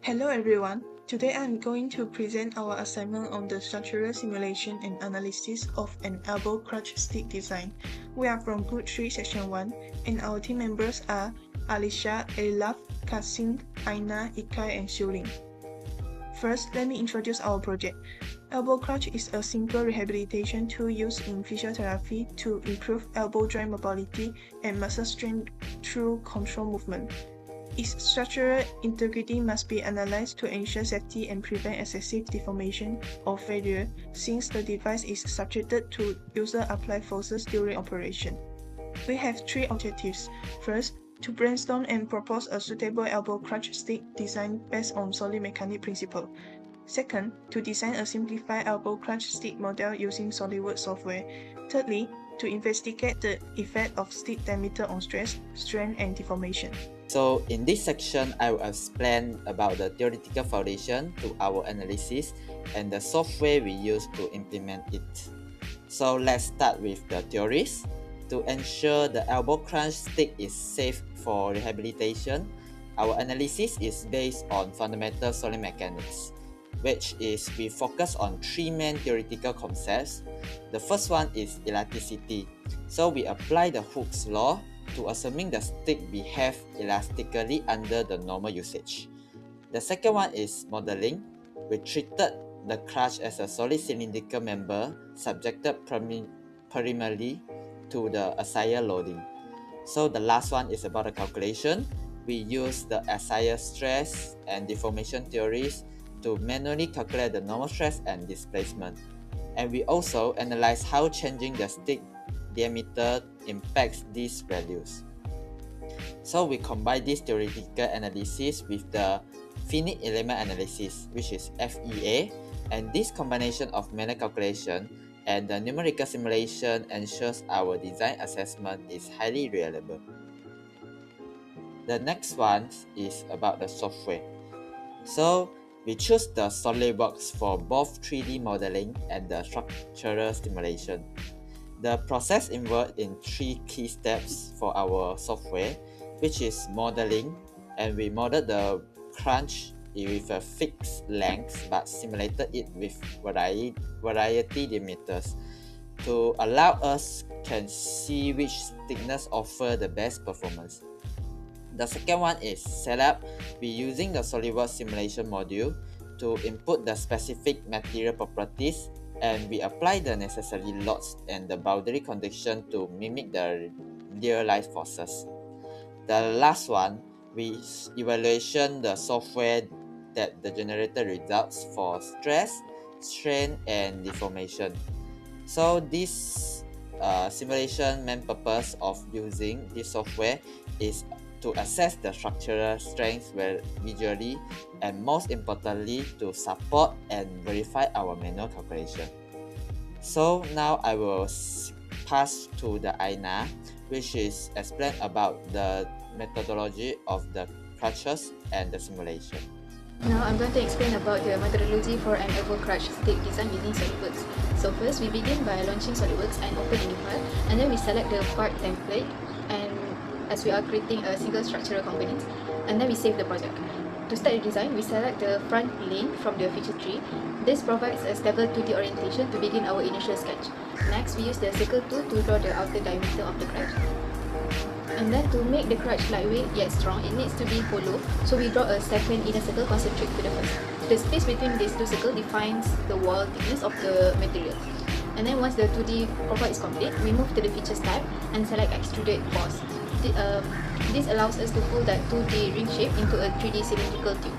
Hello everyone. Today I'm going to present our assignment on the structural simulation and analysis of an elbow crutch stick design. We are from Group 3 Section 1 and our team members are Alicia, Elaf, Kasim, Aina, Ikai and Xiuling. First, let me introduce our project. Elbow crutch is a simple rehabilitation tool used in physiotherapy to improve elbow joint mobility and muscle strength through control movement. Its structural integrity must be analyzed to ensure safety and prevent excessive deformation or failure, since the device is subjected to user-applied forces during operation. We have three objectives. First, to brainstorm and propose a suitable elbow crutch stick design based on solid mechanic principle. Second, to design a simplified elbow crutch stick model using SolidWorks software. Thirdly, to investigate the effect of stick diameter on stress, strain, and deformation. So in this section, I will explain about the theoretical foundation to our analysis and the software we use to implement it. So let's start with the theories. To ensure the elbow crunch stick is safe for rehabilitation, our analysis is based on fundamental solid mechanics, which is we focus on three main theoretical concepts. The first one is elasticity. So we apply the Hooke's law to assuming the stick behave elastically under the normal usage. The second one is modeling. We treated the crutch as a solid cylindrical member subjected primarily to the axial loading. So the last one is about the calculation. We use the axial stress and deformation theories to manually calculate the normal stress and displacement. And we also analyze how changing the stick diameter impacts these values. So we combine this theoretical analysis with the finite element analysis, which is FEA, and this combination of manual calculation and the numerical simulation ensures our design assessment is highly reliable. The next one is about the software. So we choose the SolidWorks for both 3D modeling and the structural simulation. The process involved in three key steps for our software, which is modeling, and we modeled the crunch with a fixed length but simulated it with variety diameters to allow us can see which thickness offer the best performance. The second one is setup. We're using the SolidWorks simulation module to input the specific material properties, and we apply the necessary loads and the boundary condition to mimic the real-life forces. The last one, we evaluation the software that the generated results for stress, strain, and deformation. So this simulation main purpose of using this software is to assess the structural strength visually, and most importantly to support and verify our manual calculation. So now I will pass to the Aina, which is explain about the methodology of the crutches and the simulation. Now I'm going to explain about the methodology for an elbow crutch stick design using SolidWorks. So first we begin by launching SolidWorks and open a new file, and then we select the part template, and as we are creating a single structural component, and then we save the project. To start the design, we select the front plane from the feature tree. This provides a stable 2D orientation to begin our initial sketch. Next, we use the circle tool to draw the outer diameter of the crutch. And then to make the crutch lightweight yet strong, it needs to be hollow, so we draw a second inner circle concentric to the first. The space between these two circles defines the wall thickness of the material. And then once the 2D profile is complete, we move to the features tab and select extruded boss. This allows us to pull that 2D ring shape into a 3D cylindrical tube.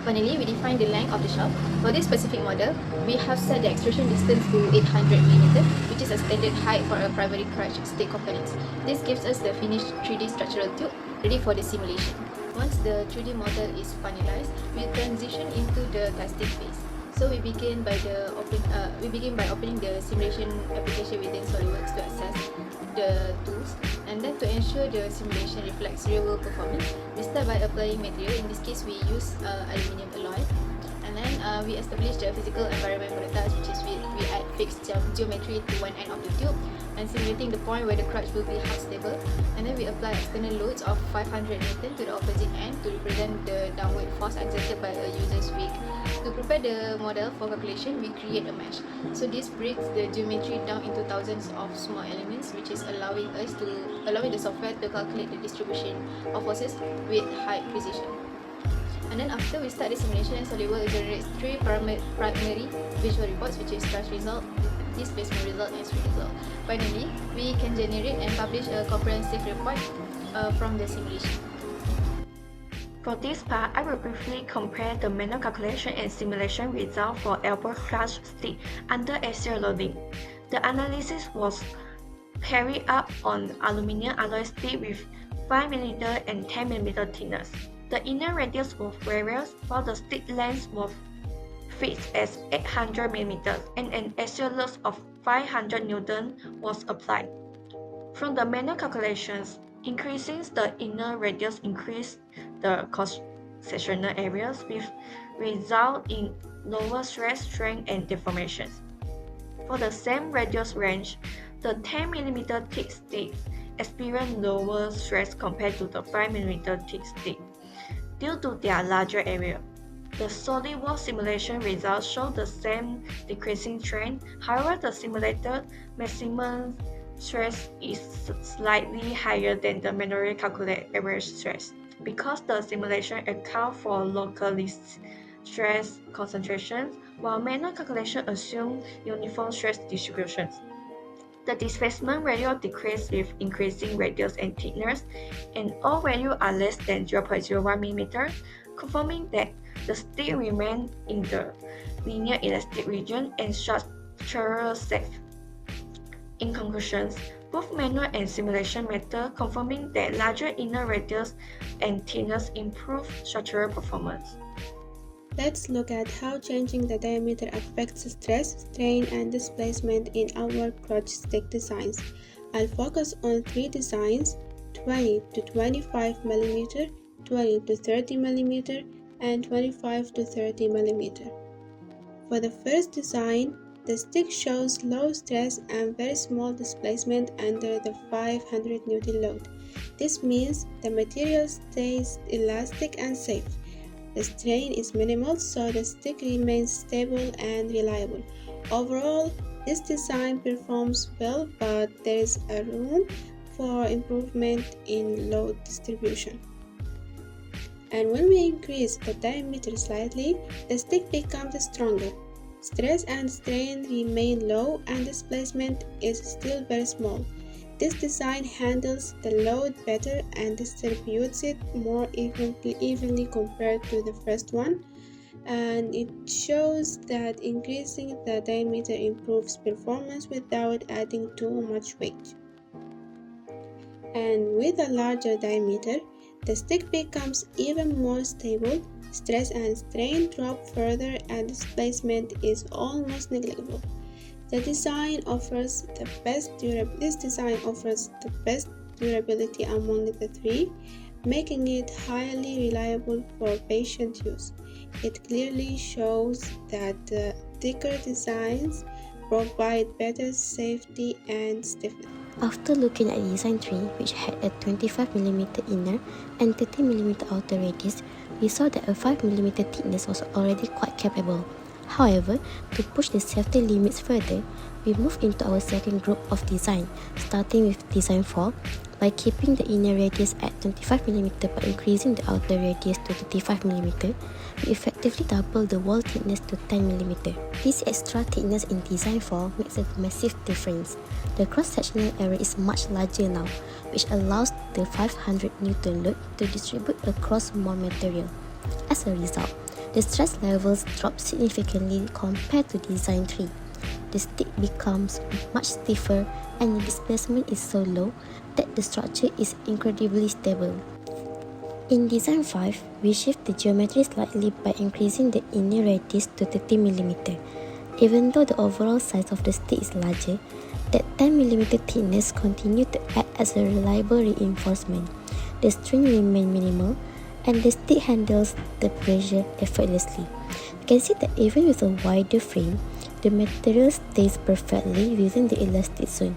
Finally, we define the length of the shaft. For this specific model, we have set the extrusion distance to 800mm, which is a standard height for a primary crutch stick components. This gives us the finished 3D structural tube ready for the simulation. Once the 3D model is finalized, we transition into the testing phase. So we begin by opening the simulation application within SolidWorks to access the tools, and then to ensure the simulation reflects real-world performance, we start by applying material. In this case, we use aluminium alloy, and then we establish the physical environment for the task, which is we add fixed geometry to one end of the tube, and simulating the point where the crutch will be half stable. And then we apply external loads of 500 Newton to the opposite end to represent the downward force exerted by a user's weight. To prepare the model for calculation, we create a mesh. So this breaks the geometry down into thousands of small elements, which is allowing the software to calculate the distribution of forces with high precision. And then after we start the simulation, SolidWorks generates three primary visual reports, which is crutch result, displacement result, and speed result. Finally, we can generate and publish a comprehensive report from the simulation. For this part, I will briefly compare the manual calculation and simulation result for elbow clutch stick under axial loading. The analysis was carried out on aluminum alloy stick with 5mm and 10mm thickness. The inner radius was various, while the stick length was fixed as 800mm and an axial load of 500 Newton was applied. From the manual calculations, increasing the inner radius increased the cross-sectional areas, with result in lower stress, strain, and deformations. For the same radius range, the 10mm thick sticks experienced lower stress compared to the 5mm thick stick due to their larger area. The SolidWorks simulation results show the same decreasing trend. However, the simulated maximum stress is slightly higher than the manually calculated average stress because the simulation accounts for localized stress concentrations, while manual calculation assumes uniform stress distributions. The displacement value decreases with increasing radius and thickness, and all values are less than 0.01 mm, confirming that the stick remains in the linear elastic region and structural safe. In conclusion, both manual and simulation method confirming that larger inner radius and thickness improve structural performance. Let's look at how changing the diameter affects stress, strain, and displacement in our crutch stick designs. I'll focus on three designs: 20 to 25 mm, 20 to 30 mm, and 25 to 30 mm. For the first design, the stick shows low stress and very small displacement under the 500 Newton load. This means the material stays elastic and safe. The strain is minimal, so the stick remains stable and reliable. Overall, this design performs well, but there is a room for improvement in load distribution. And when we increase the diameter slightly, the stick becomes stronger. Stress and strain remain low and displacement is still very small. This design handles the load better and distributes it more evenly compared to the first one, and it shows that increasing the diameter improves performance without adding too much weight. And with a larger diameter, the stick becomes even more stable, stress and strain drop further, and displacement is almost negligible. This design offers the best durability among the three, making it highly reliable for patient use. It clearly shows that the thicker designs provide better safety and stiffness. After looking at design 3, which had a 25mm inner and 30mm outer radius, we saw that a 5mm thickness was already quite capable. However, to push the safety limits further, we moved into our second group of design, starting with design 4. By keeping the inner radius at 25mm but increasing the outer radius to 35mm, we effectively double the wall thickness to 10mm. This extra thickness in design 4 makes a massive difference. The cross-sectional area is much larger now, which allows the 500 Newton load to distribute across more material. As a result, the stress levels drop significantly compared to design 3. The stick becomes much stiffer and the displacement is so low that the structure is incredibly stable. In design 5, we shift the geometry slightly by increasing the inner radius to 30mm. Even though the overall size of the stick is larger, that 10mm thickness continues to act as a reliable reinforcement. The strain remains minimal, and the stick handles the pressure effortlessly. You can see that even with a wider frame, the material stays perfectly within the elastic zone.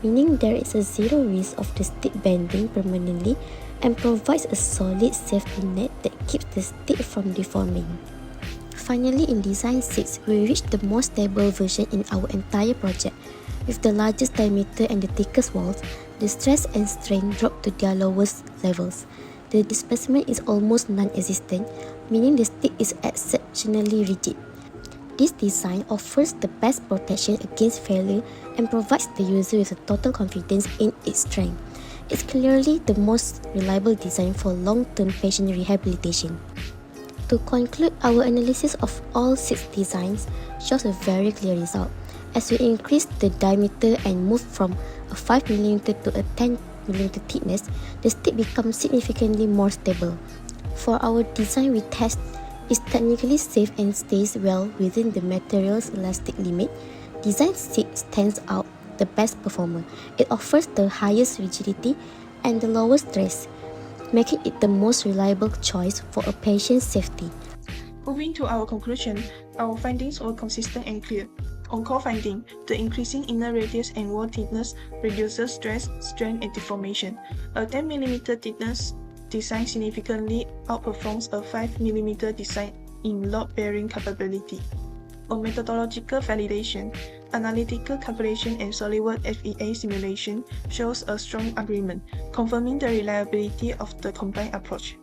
meaning there is a zero risk of the stick bending permanently and provides a solid safety net that keeps the stick from deforming. Finally, in Design 6, we reached the most stable version in our entire project. With the largest diameter and the thickest walls, the stress and strain drop to their lowest levels. The displacement is almost non-existent, meaning the stick is exceptionally rigid. This design offers the best protection against failure and provides the user with a total confidence in its strength. It's clearly the most reliable design for long-term patient rehabilitation. To conclude, our analysis of all 6 designs shows a very clear result. As we increase the diameter and move from a 5mm to a 10mm thickness, the stick becomes significantly more stable. For our design, we test is technically safe and stays well within the material's elastic limit. Design 6 stands out the best performer. It offers the highest rigidity and the lowest stress, making it the most reliable choice for a patient's safety. Moving to our conclusion, our findings were consistent and clear. On core finding, the increasing inner radius and wall thickness reduces stress, strain, and deformation. A 10mm thickness design significantly outperforms a 5mm design in load-bearing capability. On methodological validation, analytical calculation and SolidWorks FEA simulation shows a strong agreement, confirming the reliability of the combined approach.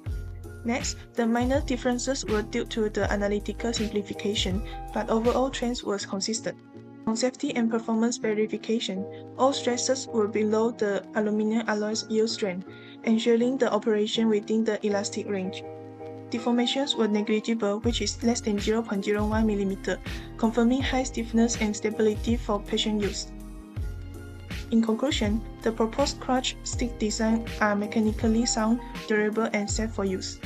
Next, the minor differences were due to the analytical simplification, but overall trends were consistent. On safety and performance verification, all stresses were below the aluminum alloy's yield strength, ensuring the operation within the elastic range. Deformations were negligible, which is less than 0.01mm, confirming high stiffness and stability for patient use. In conclusion, the proposed crutch stick design are mechanically sound, durable, and safe for use.